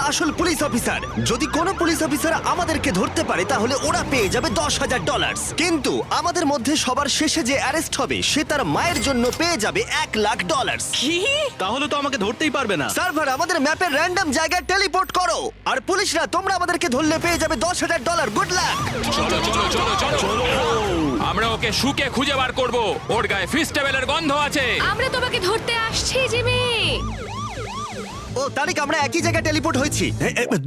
আসল police officer. যদি কোনো পুলিশ অফিসার আমাদেরকে ধরতে পারে তাহলে ওরা পেয়ে যাবে $10,000। কিন্তু আমাদের মধ্যে সবার শেষে যে অ্যারেস্ট হবে সে তার মায়ের জন্য পেয়ে যাবে $1,00,000। কি? তাহলে তো আমাকে ধরতেই পারবে না। সার্ভার আমাদের ম্যাপের র্যান্ডম জায়গায় টেলিপোর্ট করো। আর পুলিশরা তোমরা আমাদেরকে ধরলে পেয়ে যাবে $10,000। Good luck. চলো চলো চলো চলো আমরা ওকে শুকে খুঁজে বার করব। ওর গায়ে ফিস্টেবলের গন্ধ আছে। আমরা তোমাকে ধরতে আসছি জিমি। ও তারিক, আমরা একই জায়গায় টেলিপোর্ট হয়েছি।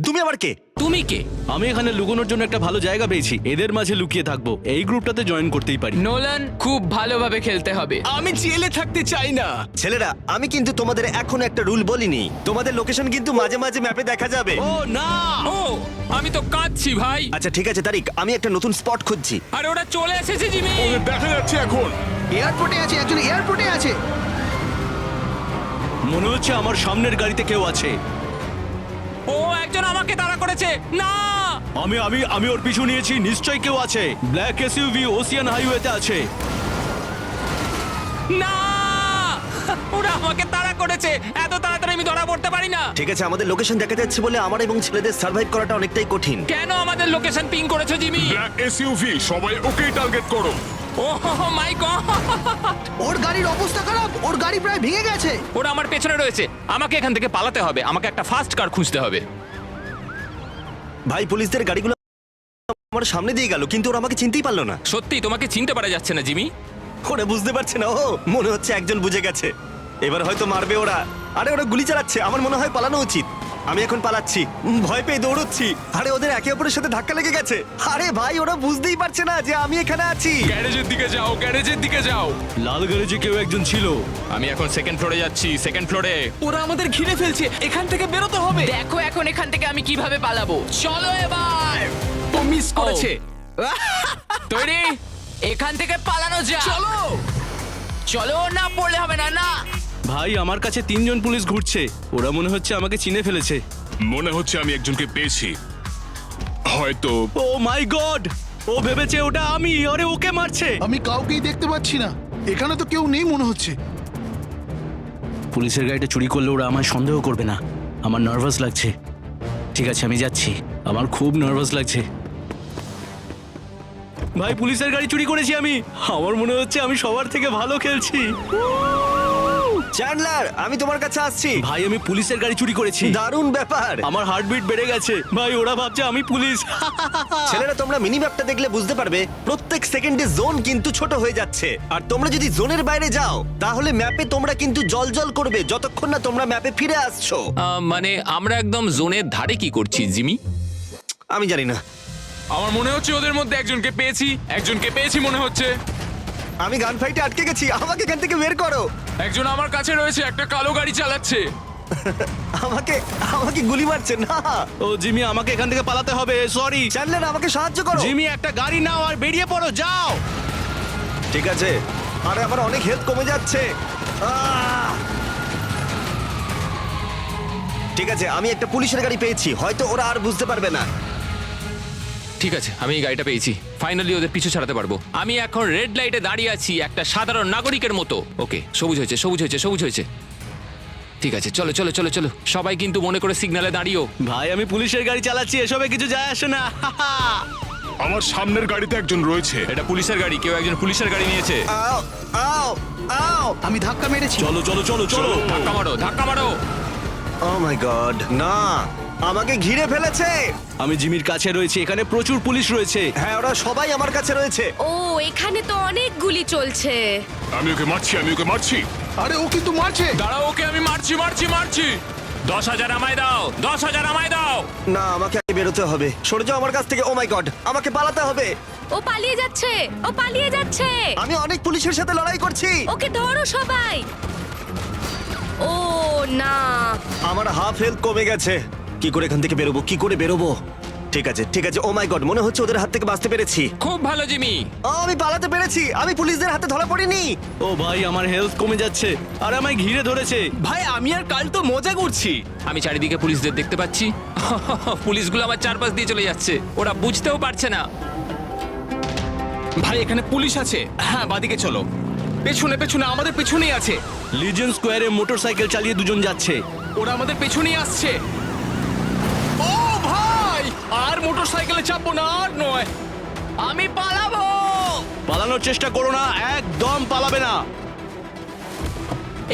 তুমি আবার কে? তুমি কে? আমি এখানে লুকোনোর জন্য একটা ভালো জায়গা পেয়েছি, এদের মাঝে লুকিয়ে থাকবো। এই গ্রুপটাতে জয়েন করতেই পারি। নোলান, খুব ভালোভাবে খেলতে হবে। আমি জেলে থাকতে চাই না। ছেলেরা, আমি কিন্তু তোমাদের এখনো একটা রুল বলিনি। তোমাদের লোকেশন কিন্তু মাঝে মাঝে ম্যাপে দেখা যাবে। ও না! ও আমি তো কাঁদছি ভাই। আচ্ছা ঠিক আছে তারিক, আমি একটা নতুন স্পট খুঁজছি। আরে ওরা চলে এসেছে জিমি। দেখা যাচ্ছে এখন। এয়ারপোর্টে আছে, একজন এয়ারপোর্টে আছে। মনে হচ্ছে আমার সামনের গাড়িতে কেউ আছে। ও একজন আমাকে তাড়া করেছে। না আমি আমি আমি ওর পিছু নিয়েছি, নিশ্চয়ই কেউ আছে। ব্ল্যাক এসইউভি ওসিয়ান হাইওয়েতে আছে। না ওরা আমাকে তাড়া করেছে। এত তাড়াতাড়ি আমি ধরা পড়তে পারি না। ঠিক আছে, আমাদের লোকেশন দেখা যাচ্ছে বলে আমার এবং ছেলেদের সার্ভাইভ করাটা অনেকটাই কঠিন। কেন আমাদের লোকেশন পিং করেছো জিমি? ব্ল্যাক এসইউভি, সবাই ওকেই টার্গেট করো। ও মাই গড, ওর গাড়ির অবস্থা খারাপ, ওর গাড়ি প্রায় ভেঙে গেছে। ওরা আমার পেছনে রয়েছে। আমাকে এখান থেকে পালাতে হবে। আমাকে একটা ফাস্ট কার খুঁজতে হবে। ভাই, পুলিশদের গাড়িগুলো আমার সামনে দিয়ে গেল কিন্তু ওরা আমাকে চিনতেই পারলো না। সত্যি তোমাকে চিনতে পারা যাচ্ছে না জিমি। ওরা বুঝতে পারছে না। ও মনে হচ্ছে একজন বুঝে গেছে। এবার হয়তো মারবে ওরা। আরে ওরা গুলি চালাচ্ছে, আমার মনে হয় পালানো উচিত। আমি এখন পালাচ্ছি, ভয় পেয়ে দৌড়চ্ছি। আরে ওদের একে অপরের সাথে ধাক্কা লেগে গেছে। আরে ভাই, ওরা বুঝতেই পারছে না যে আমি এখানে আছি। গ্যারেজের দিকে যাও, গ্যারেজের দিকে যাও। লাল গ্যারেজে কেউ একজন ছিল। আমি এখন সেকেন্ড ফ্লোরে যাচ্ছি, সেকেন্ড ফ্লোরে। ওরা আমাদের ঘিরে ফেলছে, এখান থেকে বেরোতে হবে। দেখো এখন এখান থেকে আমি কিভাবে পালাবো। চলো এবার। ও মিস করেছে। তৈরি? এখান থেকে পালানো যাক। চলো। চলো, না পড়লে হবে না। না, ভাই, আমার কাছে 3 জন পুলিশ ঘুরছে। ওরা মনে হচ্ছে আমাকে চিনে ফেলেছে। মনে হচ্ছে আমি একজনকে পেয়েছি। হয়তো ও মাই গড! ও ভেবেছে ওটা আমি। আরে ওকে মারছে। আমি কাউকেই দেখতে পাচ্ছি না, এখানে তো কেউ নেই মনে হচ্ছে। পুলিশের গাড়িটা চুরি করলে ওরা আমায় সন্দেহ করবে না। আমার নার্ভাস লাগছে। ঠিক আছে, আমি যাচ্ছি। আমার খুব নার্ভাস লাগছে। ভাই, পুলিশের গাড়ি চুরি করেছি আমি। আমার মনে হচ্ছে আমি সবার থেকে ভালো খেলছি। চ্যান্ডলার, আমি তোমার কাছে আসছি। ভাই, আমি পুলিশের গাড়ি চুরি করেছি। দারুণ ব্যাপার। আমার হার্টবিট বেড়ে গেছে। ভাই, ওরা ভাবছে আমি পুলিশ। ছেলেরা, তোমরা মিনি ম্যাপটা দেখলে বুঝতে পারবে প্রত্যেক সেকেন্ডে জোন কিন্তু ছোট হয়ে যাচ্ছে। আর তোমরা যদি জোনের বাইরে যাও তাহলে ম্যাপে তোমরা কিন্তু জলজল করবে যতক্ষণ না তোমরা ম্যাপে ফিরে আসছো। মানে আমরা একদম জোনের ধারে কি করছি জিমি? আমি জানি না। আমার মনে হচ্ছে ওদের মধ্যে একজনকে পেয়েছি মনে হচ্ছে। আমি গান ফাইটে আটকে গেছি, আমাকে এখান থেকে বের করো। একজন আমার কাছে রয়েছে, একটা কালো গাড়ি চালাচ্ছে। আমাকে আমাকে গুলি মারছে না। ও জিমি, আমাকে এখান থেকে পালাতে হবে। সরি চ্যান্ডলার, আমাকে সাহায্য করো। জিমি, একটা গাড়ি নাও আর বেরিয়ে পড়ো। যাও। ঠিক আছে। আরে আমার অনেক হেলথ কমে যাচ্ছে। ঠিক আছে, আমি একটা পুলিশের গাড়ি পেয়েছি, হয়তো ওরা আর বুঝতে পারবে না। ঠিক আছে, আমি এই গাড়িটা পেয়েছি। ফাইনালি ওদের পিছু ছাড়াতে পারবো। আমি এখন রেড লাইটে দাঁড়িয়ে আছি একটা সাধারণ নাগরিকের মতো। ওকে, সবুজ হয়েছে। ঠিক আছে, চলো চলো চলো চলো। সবাই কিন্তু মনে করে সিগন্যালে দাঁড়িয়েও। ভাই, আমি পুলিশের গাড়ি চালাচ্ছি, এসবে কিছু যায় আসে না। আমার সামনের গাড়িতে একজন রয়েছে। এটা পুলিশের গাড়ি, কেউ একজন পুলিশের গাড়ি নিয়েছে। আও আও আও। আমি ধাক্কা মেরেছি। চলো চলো চলো চলো। ধাক্কা মারো। ও মাই গড, না, আমাকে ঘিরে ফেলেছে। আমি জিমির কাছে রয়েছি, এখানে প্রচুর পুলিশ রয়েছে। হ্যাঁ, ওরা সবাই আমার কাছে রয়েছে। ও এখানে তো অনেক গুলি চলছে। আমি ওকে মারছি। আরে ও কিন্তু মারছে। দাঁড়াও, ওকে আমি মারছি। 10,000 আমায় দাও, 10,000 আমায় দাও। না, আমাকে আগে বেরোতে হবে। সরে যাও আমার কাছ থেকে। ও মাই গড, আমাকে পালাতে হবে। ও পালিয়ে যাচ্ছে। আমি অনেক পুলিশের সাথে লড়াই করছি। ওকে ধরো সবাই। ও না, আমার হাফ হেলথ কমে গেছে। কি করে এখান থেকে বেরোবো? ঠিক আছে। ও মাই গড, মনে হচ্ছে ওদের হাত থেকে বাঁচতে পেরেছি। খুব ভালো জিমি। আমি পালাতে পেরেছি। আমি পুলিশদের হাতে ধরা পড়িনি। ও ভাই, আমার হেলথ কমে যাচ্ছে আর আমায় ঘিরে ধরেছে। ভাই, আমি আর কাল তো মজা করছি। আমি চারিদিকে পুলিশদের দেখতে পাচ্ছি। পুলিশগুলো আমার চারপাশ দিয়ে চলে যাচ্ছে। ওরা বুঝতেও পারছে না। ভাই, এখানে পুলিশ আছে। হ্যাঁ, বাদিকে চলো। পেছনে আমাদের পেছনেই আছে। লিজেন্ড স্কোয়ারে মোটরসাইকেল চালিয়ে দুজন যাচ্ছে। ওরা আমাদের পেছনেই আসছে। মোটরসাইকেলে চাপবো না, আর নয়। আমি পালাবো। পালানোর চেষ্টা করো না, একদম পালাবে না।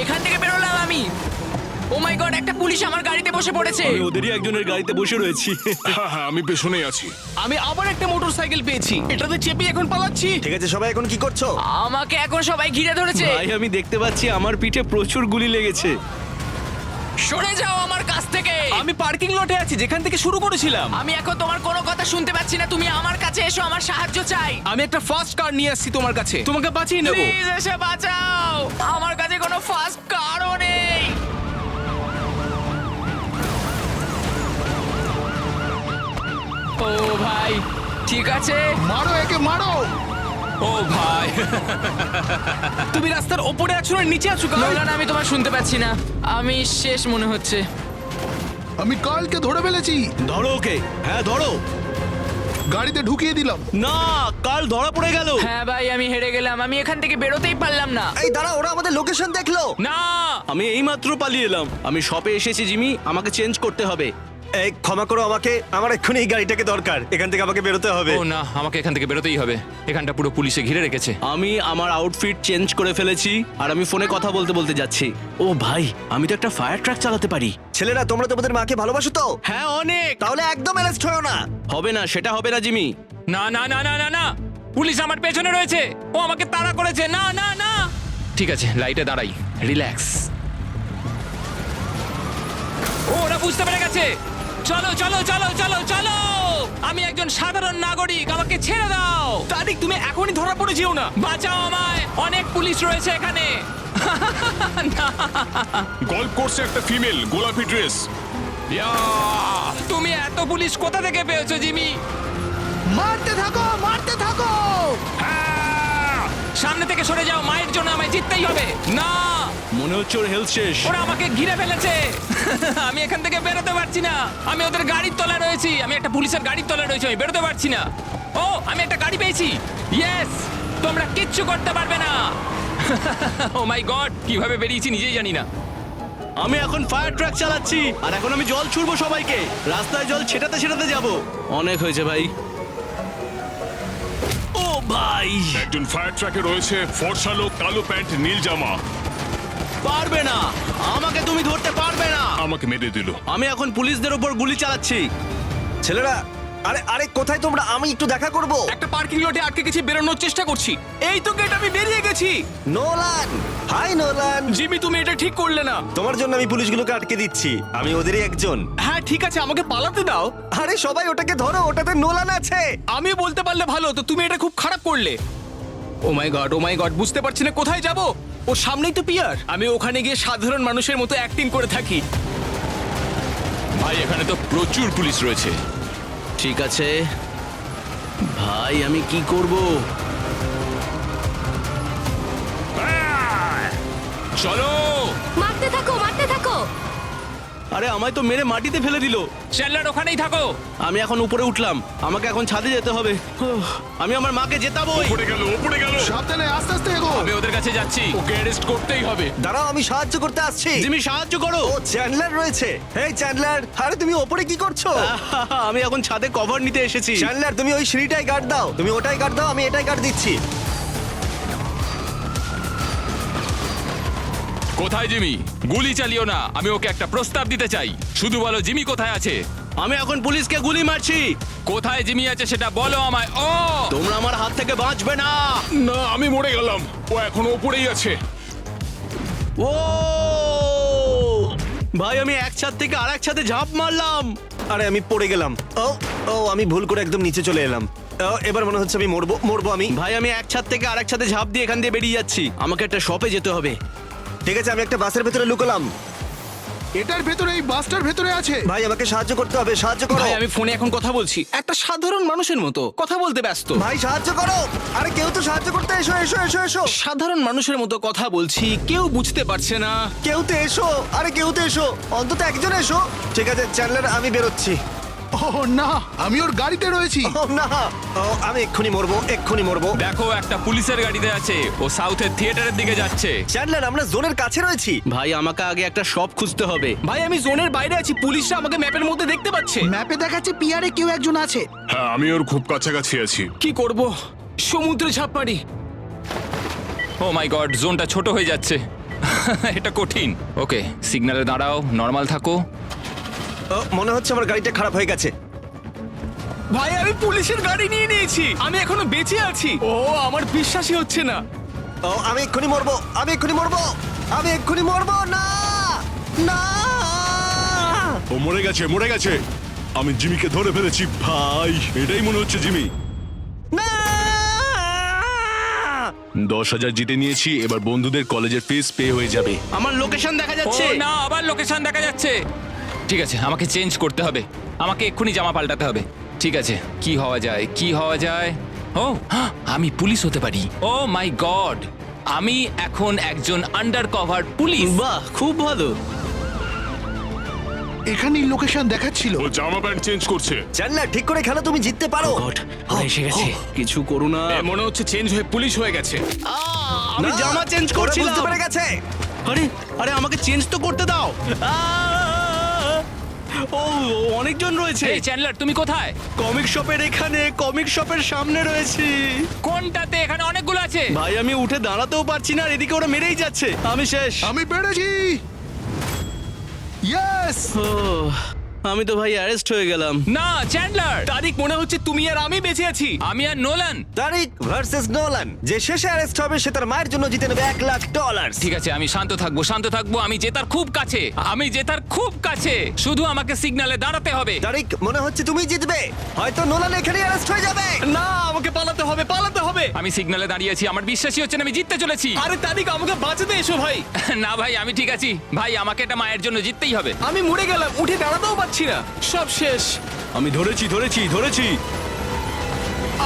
এখান থেকে বেরোলাম আমি। ও মাই গড, একটা পুলিশ আমার গাড়িতে বসে পড়েছে। আমি ওদেরই একজনের গাড়িতে বসে রয়েছি। হ্যাঁ হ্যাঁ আমি পেছনেই আছি। আমি আবার একটা মোটরসাইকেল পেয়েছি, এটাতে চেপে এখন পালাচ্ছি। ঠিক আছে সবাই এখন কি করছো? আমাকে এখন সবাই ঘিরে ধরেছে। ভাই আমি দেখতে পাচ্ছি আমার পিঠে প্রচুর গুলি লেগেছে। সরে যাও আমার কাছ থেকে। আমি পার্কিং লটে আছি, যেখান থেকে শুরু করেছিলাম। আমি এখন তোমার কোনো কথা শুনতে পাচ্ছি না। তুমি আমার কাছে এসো, আমার সাহায্য চাই। আমি একটা ফাস্ট কার নিয়ে আসছি তোমার কাছে, তোমাকে বাঁচিয়ে নেবো। প্লিজ এসে বাঁচাও। আমার কাছে কোনো ফাস্ট কারও নেই। ও ভাই, ঠিক আছে। মারো একে মারো। ও ভাই, তুমি রাস্তার ওপরে আছো না নিচে আছো? কার? নোলান, আমি তোমার শুনতে পাচ্ছি না। আমি শেষ মনে হচ্ছে। আমি কালকে ধরে ফেলেছি, ধরো ওকে, হ্যাঁ ধরো। গাড়িতে ঢুকিয়ে দিলাম। না, কাল ধরা পড়ে গেল। হ্যাঁ ভাই, আমি হেরে গেলাম। আমি এখান থেকে বেরোতেই পারলাম না। এই দাঁড়া, ওরা আমাদের লোকেশন দেখলো। না আমি এইমাত্র পালিয়ে এলাম। আমি শপে এসেছি জিমি, আমাকে চেঞ্জ করতে হবে। এই ক্ষমা করো আমাকে, আমার এক্ষুনি এই গাড়িটাকে দরকার। এখান থেকে আমাকে বেরোতে হবে। ও না, আমাকে এখান থেকে বেরোতেই হবে। এখানটা পুরো পুলিশে ঘিরে রেখেছে। আমি আমার আউটফিট চেঞ্জ করে ফেলেছি আর আমি ফোনে কথা বলতে বলতে যাচ্ছি। ও ভাই, আমি তো একটা ফায়ার ট্রাক চালাতে পারি। ছেলেরা, তোমরা তোমাদের মাকে ভালোবাসো তো? হ্যাঁ অনেক। তাহলে একদম অ্যারেস্ট হয়ো না। হবে না, সেটা হবে না জিমি। না না না না না না, পুলিশ আমার পেছনে রয়েছে। ও আমাকে তাড়া করেছে। না না না। ঠিক আছে, লাইটে দাঁড়াই, রিল্যাক্স। ও, ওরা বুঝতে পেরে গেছে। চলো চলো চলো চলো চলো। আমি একজন সাধারণ নাগরিক, আমাকে ছেড়ে দাও। তারিক, তুমি এখনই ধরা পড়ে যেও না। বাঁচাও আমায়, অনেক পুলিশ রয়েছে এখানে। গল্ফ কোর্সে একটা ফিমেল, গোলাপি ড্রেস। ইয়া, তুমি এত পুলিশ কোথা থেকে পেয়েছো জিমি? মারতে থাকো মারতে থাকো। সামনে থেকে সরে যাও, মায়ের জন্য আমায় জিততেই হবে। না, মনে হচ্ছে ওর হেলথ শেষ। ওরা আমাকে ঘিরে ফেলেছে। আমি এখান থেকে বেরোতে পারছি না। আমি ওদের গাড়ির তলায় রয়েছি। আমি একটা পুলিশের গাড়ির তলায় রয়েছি। আমি বেরোতে পারছি না। ও, আমি একটা গাড়ি পেয়েছি। ইয়েস, তোমরা কিচ্ছু করতে পারবে না। ও মাই গড, কিভাবে বেরিয়েছি নিজেই জানি না। আমি এখন ফায়ার ট্রাক চালাচ্ছি আর এখন আমি জল ছুড়বো সবাইকে। রাস্তায় জল ছেটাতে ছেটাতে যাব। অনেক হয়েছে ভাই। ও ভাই, একজন ফায়ার ট্রাকে রয়েছে, ফর্সা লোক, কালো প্যান্ট, নীল জামা। পারবে না, আমাকে তুমি ধরতে পারবে না। আমাকে মেরে দিল। আমি এখন পুলিশদের উপর গুলি চালাচ্ছি। ছেলেরা, আরে আরে কোথায় তোমরা? আমি একটু দেখা করব। একটা পার্কিং লটে আটকে গেছি, বেরোনোর চেষ্টা করছি। এই তো গেট, আমি বেরিয়ে গেছি। Nolan, hi Nolan. জিমি, তুমি এটা ঠিক করলে না। তোমার জন্য আমি পুলিশগুলোকে আটকে দিচ্ছি। আমি ওদেরই একজন। হ্যাঁ ঠিক আছে, আমাকে পালাতে দাও। আরে সবাই ওটাকে ধরো, ওটাতে নোলান আছে। আমি বলতে পারলে ভালো হতো, তুমি এটা খুব খারাপ করলে। ও মাই গড, বুঝতে পারছি না কোথায় যাব। ওর সামনেই তো পিয়ার। আমি ওখানে গিয়ে সাধারণ মানুষের মতো অ্যাক্টিং করে থাকি। ভাই, এখানে তো প্রচুর পুলিশ রয়েছে। ঠিক আছে ভাই, আমি কি করব? চলো। মারতে থাকো মারতে থাকো। আরে আমায় তো মেরে মাটিতে ফেলে দিল। চ্যান্ডলার, ওখানেই থাকো। আমি এখন উপরে উঠলাম, আমাকে এখন ছাদে যেতে হবে। আমি আমার মাকে জেতাবই। ওপরে গেল, ওপরে গেল। সাবধানে আস্তে আস্তে এগো। আমি ওদের কাছে যাচ্ছি। ওকে অ্যারেস্ট করতেই হবে। দাঁড়াও, আমি সাহায্য করতে আসছি। জিমি সাহায্য করো। ও চ্যান্ডলার রয়েছে। এই চ্যান্ডলার, আরে তুমি ওপরে কি করছো? আমি এখন ছাদে কভার নিতে এসেছি। চ্যান্ডলার, তুমি ওই সিঁড়িটাই গার্ড দাও। তুমি ওটাই গার্ড দাও, আমি এটাই গার্ড দিচ্ছি। কোথায় জিমি? গুলি চালিও না। আমি ওকে একটা প্রস্তাব দিতে চাই। শুধু বলো জিমি কোথায় আছে। আমি এখন পুলিশকে গুলি মারছি। কোথায় জিমি আছে সেটা বলো আমায়। ও, তোমরা আমার হাত থেকে বাঁচবে না। না, আমি মরে গেলাম। ও এখন ওপরেই আছে। ও ভাই, আমি এক ছাদ থেকে আরেক ছাদে ঝাঁপ মারলাম। আরে আমি পড়ে গেলাম। ও ও, আমি ভুল করে একদম নিচে চলে এলাম। ও, এবার মনে হচ্ছে আমি মরবো মরবো আমি। ভাই, আমি এক ছাদ থেকে আরেক ছাদে ঝাঁপ দিয়ে এখান দিয়ে বেরিয়ে যাচ্ছি। আমাকে একটা শপে যেতে হবে। ঠিক আছে, আমি একটা বাসের ভেতরে লুকলাম। এটার ভেতরে, এই বাসটার ভেতরে আছে। ভাই আমাকে সাহায্য করতে হবে, সাহায্য করো। ভাই, আমি ফোনে এখন কথা বলছি, একটা সাধারণ মানুষের মতো কথা বলতে ব্যস্ত। ভাই সাহায্য করো। আরে কেউ তো সাহায্য করতে এসো এসো এসো এসো। সাধারণ মানুষের মতো কথা বলছি, কেউ বুঝতে পারছে না। কেউ তো এসো। আরে কেউ তো এসো, অন্তত একজন এসো। ঠিক আছে চ্যান্ডলার, আমি বেরোচ্ছি। ও না, আমি ওর গাড়িতে রয়েছি। ও না, ও আমি এক্ষুনি মরবো। দেখো একটা পুলিশের গাড়িতে আছে, ও সাউথের থিয়েটারের দিকে যাচ্ছে। চ্যান্ডলার, আমরা জোনের কাছে রয়েছি। ভাই আমাকে আগে একটা শপ খুঁজতে হবে। ভাই আমি জোনের বাইরে আছি, পুলিশরা আমাকে ম্যাপের মধ্যে দেখতে পাচ্ছে। ম্যাপে দেখাচ্ছে পিয়ারে কেউ একজন আছে। হ্যাঁ, আমি ওর খুব কাছাকাছি আছি। কি করব? সমুদ্রে ঝাঁপ মারি। ও মাই গড, জোনটা ছোট হয়ে যাচ্ছে। এটা কঠিন। ওকে, সিগন্যালে দাঁড়াও, নর্মাল থাকো। ও, মনে হচ্ছে আমার গাড়িটা খারাপ হয়ে গেছে। ভাই আমি পুলিশের গাড়ি নিয়ে নিয়েছি, আমি এখনো বেঁচে আছি। ও আমার বিশ্বাসই হচ্ছে না। ও আমি এক্ষুনি মরবো। না না, ও মরে গেছে। আমি জিমিকে ধরে ফেলেছি ভাই, এটাই মনে হচ্ছে জিমি। না 10,000 জিতে নিয়েছি, এবার বন্ধুদের কলেজের ফিস পে হয়ে যাবে। আমার লোকেশন দেখা ও যাচ্ছে। না, আবার লোকেশন দেখা যাচ্ছে। ঠিক আছে, আমাকে চেঞ্জ করতে হবে, আমাকে এক্ষুনি জামা পাল্টাতে হবে। ঠিক আছে, কি হওয়া যায়? ও আমি পুলিশ হতে পারি। ও মাই গড, আমি এখন একজন আন্ডার কভার পুলিশ। বাহ, খুব ভালো। এখানেই লোকেশন দেখাচ্ছিল। ও জামা প্যান্ট চেঞ্জ করছে। চ্যান্ডলার, ঠিক করে খেলো, তুমি জিততে পারো। গড, ওরা এসে গেছে। কিছু করো না। এ, মনে হচ্ছে চেঞ্জ হয়ে পুলিশ হয়ে গেছে। আমি না, জামা চেঞ্জ ওরা করছিলাম। বুঝতে পেরে গেছে। আরে আরে আমাকে চেঞ্জ তো করতে দাও। ও অনেকজন রয়েছে। এই চ্যান্ডলার, তুমি কোথায়? কমিক শপের এখানে, কমিক শপের সামনে রয়েছি। কোনটাতে? এখানে অনেকগুলো আছে। ভাই আমি উঠে দাঁড়াতেও পারছি না, আর এদিকে ওরা মেরেই যাচ্ছে। আমি শেষ। আমি পেরেছি। ইয়েস! ও, আমি তো ভাই অ্যারেস্ট হয়ে গেলাম। না চ্যান্ডলার, তারিক, মনে হচ্ছে তুমি আর আমি বেঁচে আছি। আমি আর নোলান। তারিক ভার্সেস নোলান, যে শেষে অ্যারেস্ট হবে সে তার মায়ের জন্য জিতে নেবে $1,00,000। ঠিক আছে, আমি শান্ত থাকবো। আমি জেতার খুব কাছে। শুধু আমাকে সিগন্যালে দাঁড়াতে হবে। তারিক, মনে হচ্ছে তুমি জিতবে। হয়তো নোলান এখানেই অ্যারেস্ট হয়ে যাবে। না, আমাকে পালাতে হবে। আমি সিগন্যালে দাঁড়িয়ে আছি, আমার বিশ্বাসই হচ্ছে না আমি জিততে চলেছি। আরে তারিক, আমাকে বাঁচাতে এসো ভাই। না ভাই, আমি ঠিক আছি ভাই, আমাকে এটা মায়ের জন্য জিততেই হবে। আমি মরে গেলাম, উঠে দাঁড়াতেও পারছি না, সব শেষ। আমি ধরেছি।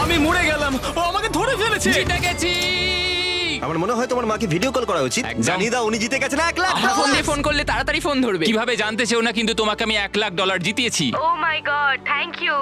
আমি মরে গেলাম, ও আমাকে ধরে ফেলেছে। জিতে গেছি। আমার মনে হয় তোমার মাকে ভিডিও কল করা উচিত। একদম। জানিয়ে দাও উনি জিতে গেছেন আমার ফোন দিয়ে $1,00,000। ফোন করলে তাড়াতাড়ি ফোন ধরবে। কিভাবে জানতে চেও না, কিন্তু তোমাকে আমি $1,00,000 জিতিয়েছি। ও মাই গড, থ্যাংক ইউ।